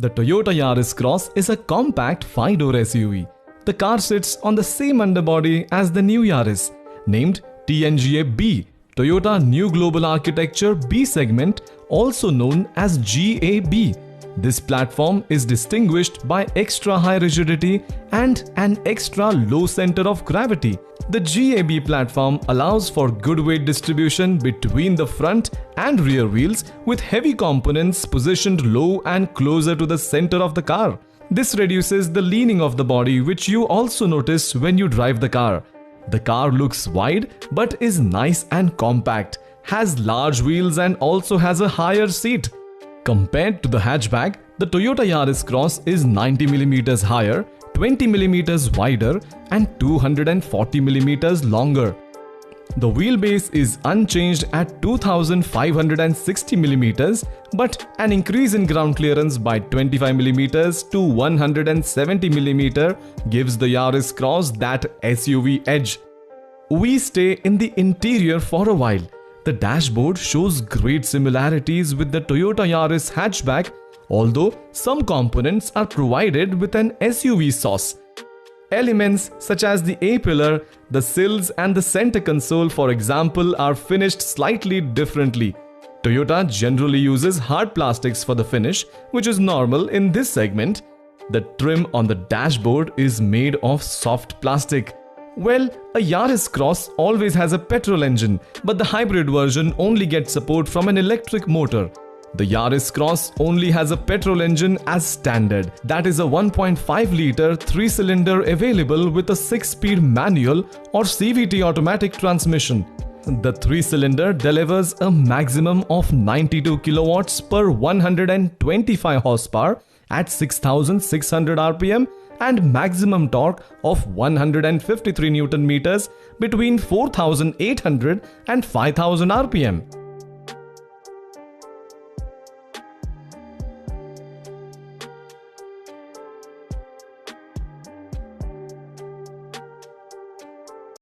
The Toyota Yaris Cross is a compact 5-door SUV. The car sits on the same underbody as the new Yaris, named TNGA B, Toyota New Global Architecture B segment, also known as GAB. This platform is distinguished by extra high rigidity and an extra low center of gravity. The GAB platform allows for good weight distribution between the front and rear wheels, with heavy components positioned low and closer to the center of the car. This reduces the leaning of the body, which you also notice when you drive the car. The car looks wide but is nice and compact, has large wheels and also has a higher seat. Compared to the hatchback, the Toyota Yaris Cross is 90mm higher, 20mm wider and 240mm longer. The wheelbase is unchanged at 2560mm, but an increase in ground clearance by 25mm to 170mm gives the Yaris Cross that SUV edge. We stay in the interior for a while. The dashboard shows great similarities with the Toyota Yaris hatchback, although some components are provided with an SUV sauce. Elements such as the A-pillar, the sills and the center console, for example, are finished slightly differently. Toyota generally uses hard plastics for the finish, which is normal in this segment. The trim on the dashboard is made of soft plastic. Well, a Yaris Cross always has a petrol engine, but the hybrid version only gets support from an electric motor. The Yaris Cross only has a petrol engine as standard. That is a 1.5-liter 3-cylinder available with a 6-speed manual or CVT automatic transmission. The 3-cylinder delivers a maximum of 92 kilowatts per 125 horsepower at 6,600 RPM and maximum torque of 153 Newton meters between 4,800 and 5,000 RPM.